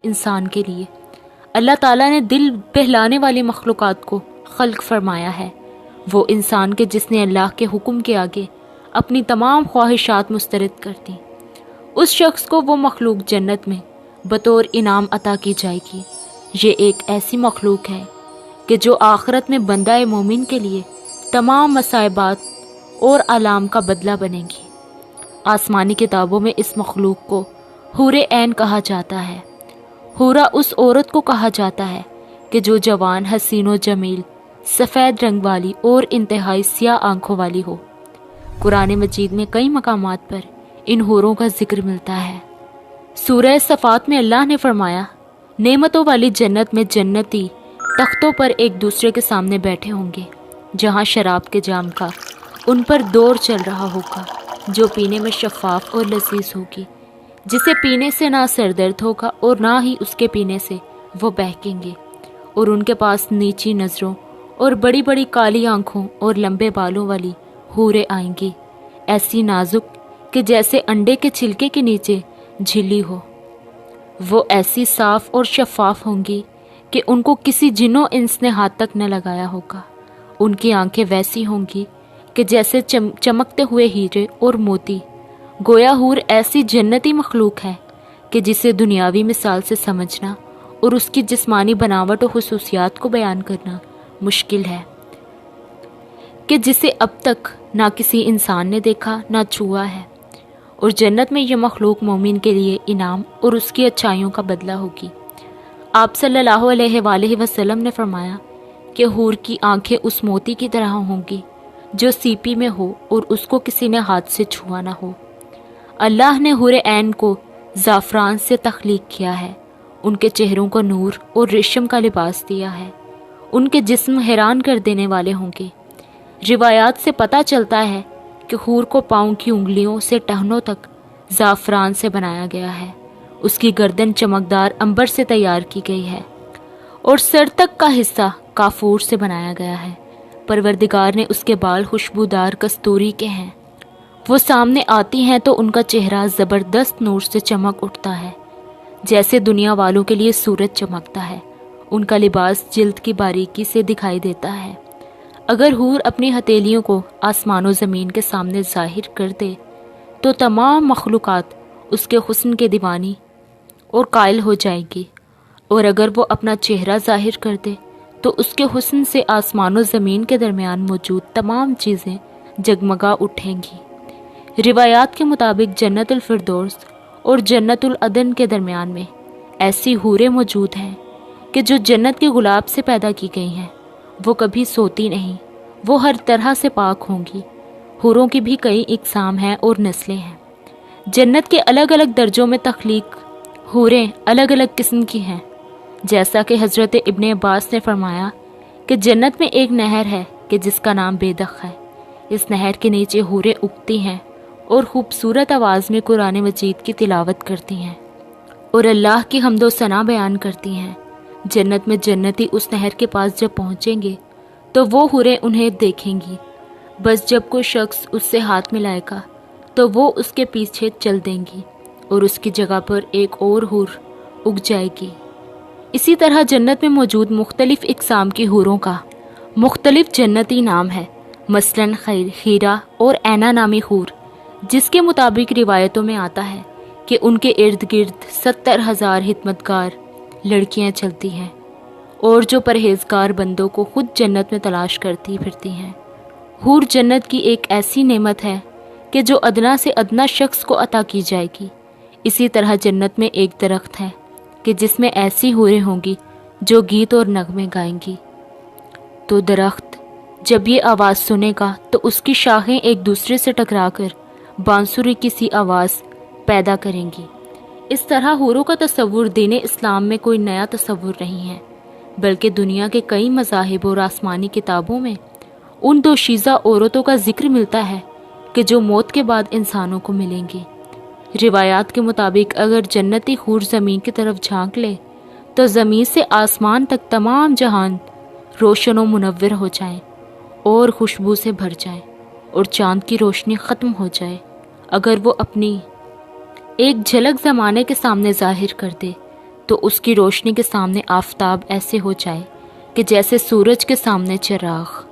انسان کے لیے اللہ تعالیٰ نے دل بہلانے والی مخلوقات کو خلق فرمایا ہے، وہ انسان کے جس نے اللہ کے حکم کے آگے اپنی تمام خواہشات مسترد کر دیں، اس شخص کو وہ مخلوق جنت میں بطور انعام عطا کی جائے گی۔ یہ ایک ایسی مخلوق ہے کہ جو آخرت میں بندہ مومن کے لیے تمام مصائبات اور آلام کا بدلہ بنے گی۔ آسمانی کتابوں میں اس مخلوق کو حور عین کہا جاتا ہے۔ حورا اس عورت کو کہا جاتا ہے کہ جو جوان، حسین و جمیل، سفید رنگ والی اور انتہائی سیاہ آنکھوں والی ہو۔ قرآن مجید میں کئی مقامات پر ان حوروں کا ذکر ملتا ہے۔ سورہ صفات میں اللہ نے فرمایا، نعمتوں والی جنت میں جنتی تختوں پر ایک دوسرے کے سامنے بیٹھے ہوں گے، جہاں شراب کے جام کا ان پر دور چل رہا ہوگا، جو پینے میں شفاف اور لذیذ ہوگی، جسے پینے سے نہ سر درد ہوگا اور نہ ہی اس کے پینے سے وہ بہکیں گے، اور ان کے پاس نیچی نظروں اور بڑی بڑی کالی آنکھوں اور لمبے بالوں والی حوریں آئیں گی، ایسی نازک کہ جیسے انڈے کے چھلکے کے نیچے جھلی ہو۔ وہ ایسی صاف اور شفاف ہوں گی کہ ان کو کسی جن و انس نے ہاتھ تک نہ لگایا ہوگا۔ ان کی آنکھیں ویسی ہوں گی کہ جیسے چمکتے ہوئے ہیرے اور موتی۔ گویا حور ایسی جنتی مخلوق ہے کہ جسے دنیاوی مثال سے سمجھنا اور اس کی جسمانی بناوٹ و خصوصیات کو بیان کرنا مشکل ہے، کہ جسے اب تک نہ کسی انسان نے دیکھا نہ چھوا ہے، اور جنت میں یہ مخلوق مومن کے لیے انعام اور اس کی اچھائیوں کا بدلہ ہوگی۔ آپ صلی اللہ علیہ وآلہ وسلم نے فرمایا کہ حور کی آنکھیں اس موتی کی طرح ہوں گی جو سیپی میں ہو اور اس کو کسی نے ہاتھ سے چھوا نہ ہو۔ اللہ نے حور عین کو زعفران سے تخلیق کیا ہے، ان کے چہروں کو نور اور ریشم کا لباس دیا ہے، ان کے جسم حیران کر دینے والے ہوں گے۔ روایات سے پتہ چلتا ہے کہ حور کو پاؤں کی انگلیوں سے ٹہنوں تک زعفران سے بنایا گیا ہے، اس کی گردن چمکدار عنبر سے تیار کی گئی ہے اور سر تک کا حصہ کافور سے بنایا گیا ہے۔ پروردگار نے اس کے بال خوشبودار کستوری کے ہیں، وہ سامنے آتی ہیں تو ان کا چہرہ زبردست نور سے چمک اٹھتا ہے، جیسے دنیا والوں کے لیے سورج چمکتا ہے۔ ان کا لباس جلد کی باریکی سے دکھائی دیتا ہے۔ اگر حور اپنی ہتھیلیوں کو آسمان و زمین کے سامنے ظاہر کر دے تو تمام مخلوقات اس کے حسن کے دیوانی اور قائل ہو جائے گی، اور اگر وہ اپنا چہرہ ظاہر کر دے تو اس کے حسن سے آسمان و زمین کے درمیان موجود تمام چیزیں جگمگا اٹھیں گی۔ روایات کے مطابق جنت الفردوس اور جنت العدن کے درمیان میں ایسی حوریں موجود ہیں کہ جو جنت کے گلاب سے پیدا کی گئی ہیں، وہ کبھی سوتی نہیں، وہ ہر طرح سے پاک ہوں گی۔ حوروں کی بھی کئی اقسام ہیں اور نسلیں ہیں۔ جنت کے الگ الگ درجوں میں تخلیق حوریں الگ الگ قسم کی ہیں، جیسا کہ حضرت ابن عباس نے فرمایا کہ جنت میں ایک نہر ہے کہ جس کا نام بیدخ ہے، اس نہر کے نیچے حوریں اگتی ہیں اور خوبصورت آواز میں قرآن مجید کی تلاوت کرتی ہیں اور اللہ کی حمد و ثنا بیان کرتی ہیں۔ جنت میں جنتی اس نہر کے پاس جب پہنچیں گے تو وہ حوریں انہیں دیکھیں گی، بس جب کوئی شخص اس سے ہاتھ ملائے گا تو وہ اس کے پیچھے چل دیں گی اور اس کی جگہ پر ایک اور حور اگ جائے گی۔ اسی طرح جنت میں موجود مختلف اقسام کی حوروں کا مختلف جنتی نام ہے، مثلاً خیرہ اور عینہ نامی حور، جس کے مطابق روایتوں میں آتا ہے کہ ان کے ارد گرد 70,000 خدمتگار لڑکیاں چلتی ہیں اور جو پرہیزگار بندوں کو خود جنت میں تلاش کرتی پھرتی ہیں۔ حور جنت کی ایک ایسی نعمت ہے کہ جو ادنا سے ادنا شخص کو عطا کی جائے گی۔ اسی طرح جنت میں ایک درخت ہے کہ جس میں ایسی حوریں ہوں گی جو گیت اور نغمے گائیں گی۔ تو درخت جب یہ آواز سنے گا تو اس کی شاخیں ایک دوسرے سے ٹکرا کر بانسری کی سی آواز پیدا کریں گی۔ اس طرح حوروں کا تصور دین اسلام میں کوئی نیا تصور نہیں ہے، بلکہ دنیا کے کئی مذاہب اور آسمانی کتابوں میں ان دو شیزہ عورتوں کا ذکر ملتا ہے کہ جو موت کے بعد انسانوں کو ملیں گی۔ روایات کے مطابق اگر جنتی حور زمین کی طرف جھانک لے تو زمین سے آسمان تک تمام جہان روشن و منور ہو جائیں اور خوشبو سے بھر جائیں اور چاند کی روشنی ختم ہو جائے۔ اگر وہ اپنی ایک جھلک زمانے کے سامنے ظاہر کر دے تو اس کی روشنی کے سامنے آفتاب ایسے ہو جائے کہ جیسے سورج کے سامنے چراغ۔